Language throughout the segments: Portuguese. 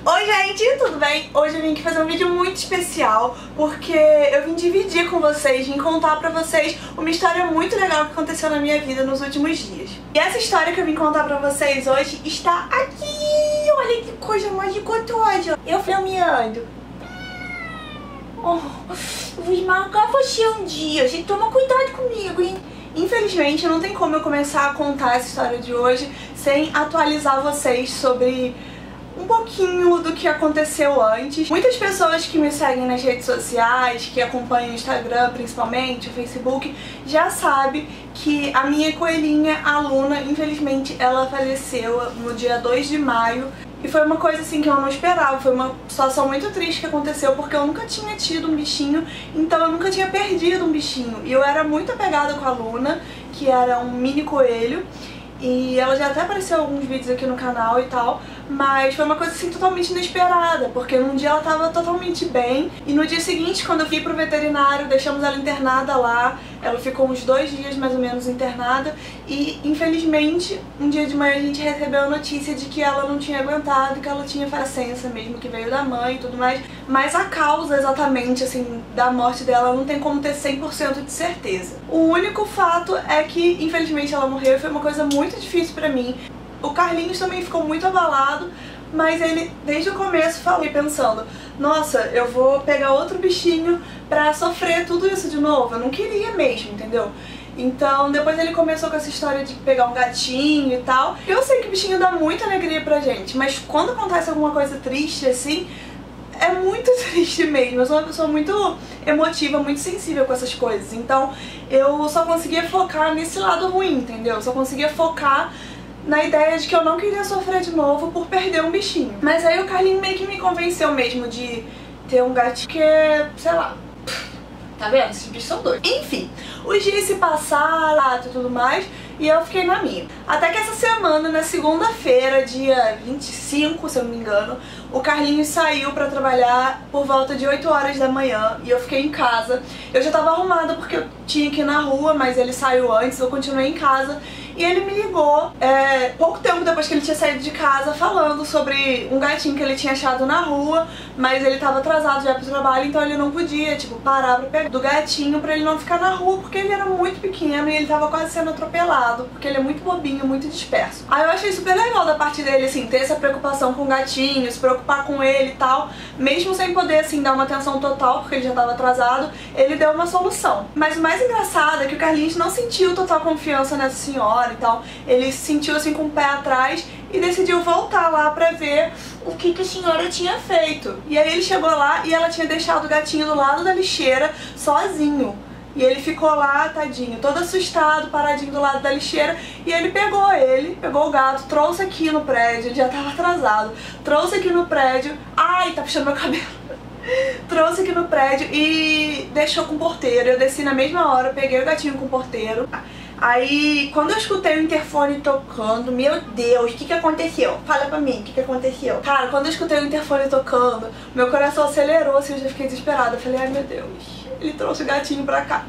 Oi gente, tudo bem? Hoje eu vim aqui fazer um vídeo muito especial porque eu vim dividir com vocês, vim contar pra vocês uma história muito legal que aconteceu na minha vida nos últimos dias. E essa história que eu vim contar pra vocês hoje está aqui! Olha que coisa mais gostosa! Eu filmeando. Oh, eu vou esmagar você um dia, você toma cuidado comigo, hein? Infelizmente não tem como eu começar a contar essa história de hoje sem atualizar vocês sobre um pouquinho do que aconteceu antes. Muitas pessoas que me seguem nas redes sociais, que acompanham o Instagram principalmente, o Facebook, já sabem que a minha coelhinha, a Luna, infelizmente ela faleceu no dia 2 de maio. E foi uma coisa assim que eu não esperava, foi uma situação muito triste que aconteceu porque eu nunca tinha tido um bichinho, então eu nunca tinha perdido um bichinho. E eu era muito apegada com a Luna, que era um mini coelho. E ela já até apareceu em alguns vídeos aqui no canal e tal, mas foi uma coisa assim totalmente inesperada, porque num dia ela tava totalmente bem e no dia seguinte, quando eu fui pro veterinário, deixamos ela internada lá, ela ficou uns 2 dias mais ou menos internada e infelizmente um dia de manhã a gente recebeu a notícia de que ela não tinha aguentado, que ela tinha faracência mesmo, que veio da mãe e tudo mais, mas a causa exatamente assim da morte dela não tem como ter 100% de certeza. O único fato é que infelizmente ela morreu e foi uma coisa muito difícil pra mim. O Carlinhos também ficou muito abalado, mas ele desde o começo falou pensando, nossa, eu vou pegar outro bichinho pra sofrer tudo isso de novo. Eu não queria mesmo, entendeu? Então depois ele começou com essa história de pegar um gatinho e tal. Eu sei que o bichinho dá muita alegria pra gente, mas quando acontece alguma coisa triste assim, é muito triste mesmo. Eu sou uma pessoa muito emotiva, muito sensível com essas coisas. Então eu só conseguia focar nesse lado ruim, entendeu? Eu só conseguia focar na ideia de que eu não queria sofrer de novo por perder um bichinho. Mas aí o Carlinho meio que me convenceu mesmo de ter um gatinho que, sei lá, tá vendo? Esses bichos são doidos. Enfim, os dias se passaram e tudo mais, e eu fiquei na minha. Até que essa semana, na segunda-feira, dia 25, se eu não me engano, o Carlinhos saiu pra trabalhar por volta de 8 horas da manhã e eu fiquei em casa. Eu já tava arrumada porque eu tinha que ir na rua, mas ele saiu antes, eu continuei em casa. E ele me ligou pouco tempo depois que ele tinha saído de casa falando sobre um gatinho que ele tinha achado na rua, mas ele tava atrasado já pro trabalho, então ele não podia, tipo, parar pra pegar do gatinho pra ele não ficar na rua, porque ele era muito pequeno e ele tava quase sendo atropelado, porque ele é muito bobinho, muito disperso. Aí eu achei super legal da parte dele, assim, ter essa preocupação com o gatinho, se preocupar com ele e tal, mesmo sem poder, assim, dar uma atenção total, porque ele já tava atrasado, ele deu uma solução. Mas o mais engraçado é que o Carlinhos não sentiu total confiança nessa senhora e tal, ele se sentiu assim com o pé atrás e decidiu voltar lá pra ver o que a senhora tinha feito. E aí ele chegou lá e ela tinha deixado o gatinho do lado da lixeira sozinho. E ele ficou lá, tadinho, todo assustado, paradinho do lado da lixeira. E ele pegou o gato, trouxe aqui no prédio, ele já tava atrasado, trouxe aqui no prédio, ai, tá puxando meu cabelo. Trouxe aqui no prédio e deixou com o porteiro. Eu desci na mesma hora, peguei o gatinho com o porteiro. Aí, quando eu escutei o interfone tocando, meu Deus, o que aconteceu? Fala pra mim, o que aconteceu? Cara, quando eu escutei o interfone tocando, meu coração acelerou, assim, eu já fiquei desesperada. Eu falei, ai meu Deus, ele trouxe o gatinho pra cá.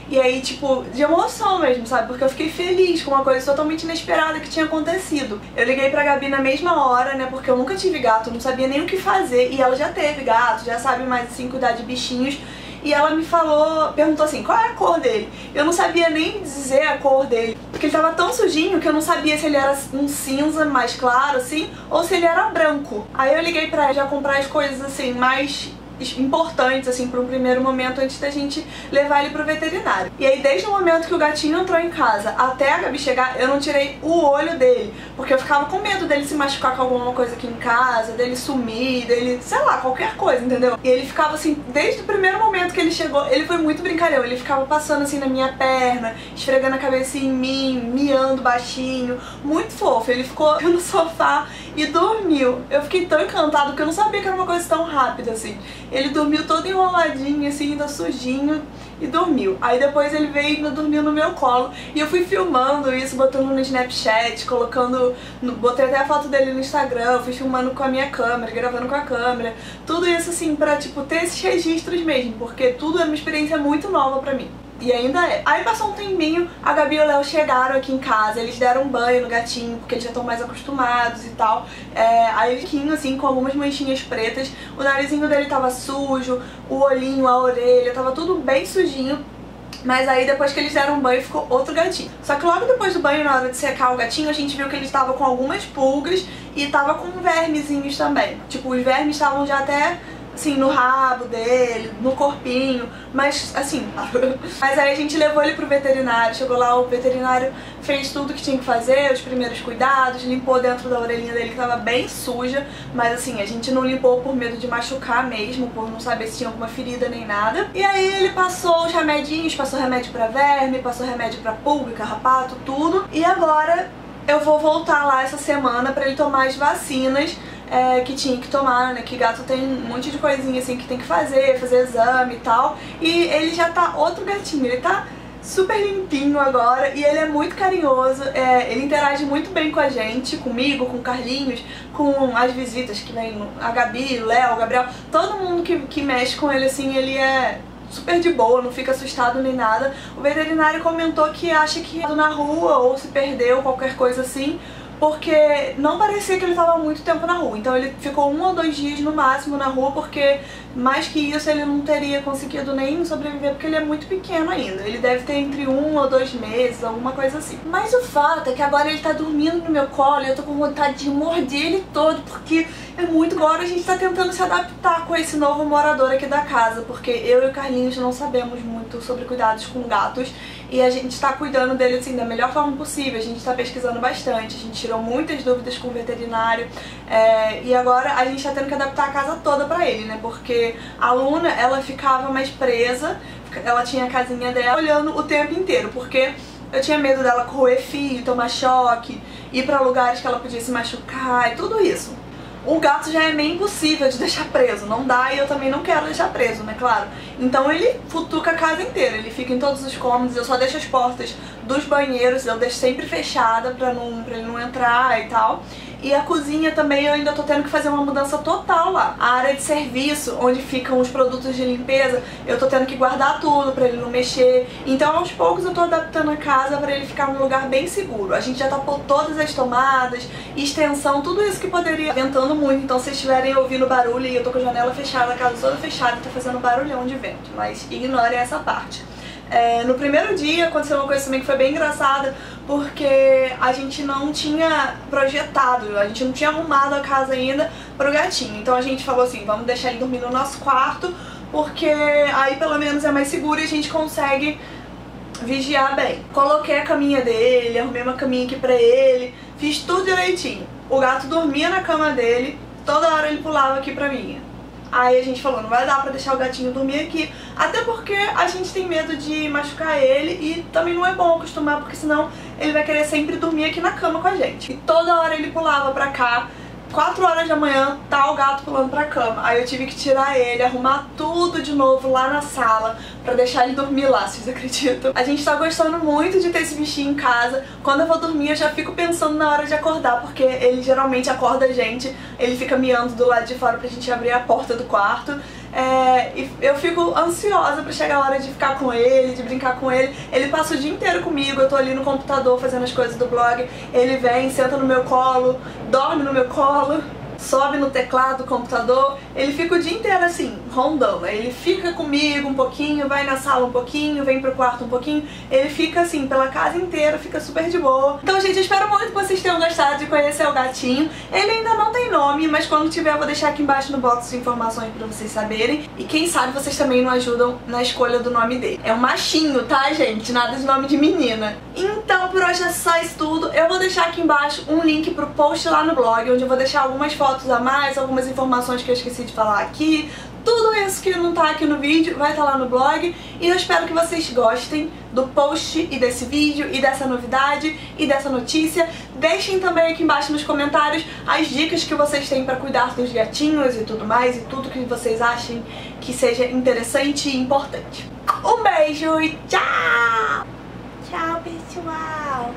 E aí, tipo, de emoção mesmo, sabe? Porque eu fiquei feliz com uma coisa totalmente inesperada que tinha acontecido. Eu liguei pra Gabi na mesma hora, né? Porque eu nunca tive gato, não sabia nem o que fazer. E ela já teve gato, já sabe mais, assim, cuidar de bichinhos. E ela me falou, perguntou assim, qual é a cor dele? Eu não sabia nem dizer a cor dele, porque ele tava tão sujinho que eu não sabia se ele era um cinza mais claro, assim, ou se ele era branco. Aí eu liguei pra ela já comprar as coisas, assim, mais importantes, assim, para um primeiro momento antes da gente levar ele pro veterinário. E aí, desde o momento que o gatinho entrou em casa até a Gabi chegar, eu não tirei o olho dele, porque eu ficava com medo dele se machucar com alguma coisa aqui em casa, dele sumir, dele, sei lá, qualquer coisa, entendeu? E ele ficava assim, desde o primeiro momento que ele chegou, ele foi muito brincalhão, ele ficava passando assim na minha perna, esfregando a cabeça em mim, miando baixinho, muito fofo. Ele ficou no sofá e dormiu. Eu fiquei tão encantada porque eu não sabia que era uma coisa tão rápida assim. Ele dormiu todo enroladinho, assim, ainda sujinho, e dormiu. Aí depois ele veio e ainda dormiu no meu colo. E eu fui filmando isso, botando no Snapchat, colocando... Botei até a foto dele no Instagram, fui filmando com a minha câmera, gravando com a câmera. Tudo isso, assim, pra, tipo, ter esses registros mesmo, porque tudo é uma experiência muito nova pra mim. E ainda é. Aí passou um tempinho, a Gabi e o Léo chegaram aqui em casa, eles deram um banho no gatinho, porque eles já estão mais acostumados e tal. Aí ele tinha assim, com algumas manchinhas pretas, o narizinho dele tava sujo, o olhinho, a orelha, tava tudo bem sujinho. Mas aí depois que eles deram um banho ficou outro gatinho. Só que logo depois do banho, na hora de secar o gatinho, a gente viu que ele estava com algumas pulgas e tava com vermezinhos também. Tipo, os vermes estavam já até assim, no rabo dele, no corpinho, mas assim, mas aí a gente levou ele pro veterinário, chegou lá, o veterinário fez tudo que tinha que fazer, os primeiros cuidados, limpou dentro da orelhinha dele que tava bem suja, mas assim, a gente não limpou por medo de machucar mesmo, por não saber se tinha alguma ferida nem nada. E aí ele passou os remedinhos, passou remédio pra verme, passou remédio pra pulga, carrapato, tudo, e agora eu vou voltar lá essa semana pra ele tomar as vacinas que tinha que tomar, né, que gato tem um monte de coisinha assim que tem que fazer exame e tal, e ele já tá outro gatinho, ele tá super limpinho agora e ele é muito carinhoso, ele interage muito bem com a gente, comigo, com o Carlinhos, com as visitas que vem, a Gabi, o Léo, o Gabriel, todo mundo que mexe com ele assim, ele é super de boa, não fica assustado nem nada. O veterinário comentou que acha que na rua ou se perdeu, qualquer coisa assim, porque não parecia que ele estava muito tempo na rua, então ele ficou 1 ou 2 dias no máximo na rua, porque mais que isso ele não teria conseguido nem sobreviver, porque ele é muito pequeno ainda, ele deve ter entre 1 ou 2 meses, alguma coisa assim. Mas o fato é que agora ele tá dormindo no meu colo e eu tô com vontade de morder ele todo, porque é muito. Agora a gente tá tentando se adaptar com esse novo morador aqui da casa, porque eu e o Carlinhos não sabemos muito sobre cuidados com gatos, e a gente tá cuidando dele assim da melhor forma possível, a gente tá pesquisando bastante, a gente tirou muitas dúvidas com o veterinário, e agora a gente tá tendo que adaptar a casa toda pra ele, né, porque a Luna, ela ficava mais presa, ela tinha a casinha dela olhando o tempo inteiro, porque eu tinha medo dela correr fio, tomar choque, ir pra lugares que ela podia se machucar e tudo isso. O gato já é meio impossível de deixar preso, não dá, e eu também não quero deixar preso, né, claro. Então ele futuca a casa inteira, ele fica em todos os cômodos, eu só deixo as portas dos banheiros, eu deixo sempre fechada pra ele não entrar e tal. E a cozinha também eu ainda tô tendo que fazer uma mudança total lá. A área de serviço, onde ficam os produtos de limpeza, eu tô tendo que guardar tudo pra ele não mexer. Então aos poucos eu tô adaptando a casa pra ele ficar num lugar bem seguro. A gente já tapou todas as tomadas, extensão, tudo isso que poderia, ventando muito. Então se vocês estiverem ouvindo barulho e eu tô com a janela fechada, a casa toda fechada, tá fazendo barulhão de vento, mas ignorem essa parte. No primeiro dia aconteceu uma coisa também que foi bem engraçada, porque a gente não tinha projetado, a gente não tinha arrumado a casa ainda pro gatinho. Então a gente falou assim, vamos deixar ele dormir no nosso quarto, porque aí pelo menos é mais seguro e a gente consegue vigiar bem. Coloquei a caminha dele, arrumei uma caminha aqui pra ele, fiz tudo direitinho. O gato dormia na cama dele, toda hora ele pulava aqui pra minha. Aí a gente falou, não vai dar pra deixar o gatinho dormir aqui, até porque a gente tem medo de machucar ele e também não é bom acostumar, porque senão ele vai querer sempre dormir aqui na cama com a gente. E toda hora ele pulava pra cá, 4 horas da manhã, tá o gato pulando pra cama. Aí eu tive que tirar ele, arrumar tudo de novo lá na sala pra deixar ele dormir lá, vocês acreditam? A gente tá gostando muito de ter esse bichinho em casa. Quando eu vou dormir eu já fico pensando na hora de acordar, porque ele geralmente acorda a gente, ele fica miando do lado de fora pra gente abrir a porta do quarto. E eu fico ansiosa pra chegar a hora de ficar com ele, de brincar com ele. Ele passa o dia inteiro comigo, eu tô ali no computador fazendo as coisas do blog, ele vem, senta no meu colo, dorme no meu colo, sobe no teclado do computador, ele fica o dia inteiro assim, rondando. Ele fica comigo um pouquinho, vai na sala um pouquinho, vem pro quarto um pouquinho, ele fica assim pela casa inteira, fica super de boa. Então, gente, eu espero muito que vocês tenham gostado de conhecer o gatinho. Ele ainda não tem nome, mas quando tiver eu vou deixar aqui embaixo no box de informações pra vocês saberem. E quem sabe vocês também não ajudam na escolha do nome dele. É um machinho, tá, gente? Nada de nome de menina. Então, por hoje é só isso tudo. Eu vou deixar aqui embaixo um link pro post lá no blog, onde eu vou deixar algumas fotos a mais, algumas informações que eu esqueci de falar aqui. Tudo isso que não tá aqui no vídeo vai estar lá no blog, e eu espero que vocês gostem do post e desse vídeo e dessa novidade e dessa notícia. Deixem também aqui embaixo nos comentários as dicas que vocês têm para cuidar dos gatinhos e tudo mais, e tudo que vocês achem que seja interessante e importante. Um beijo e tchau! Tchau, pessoal!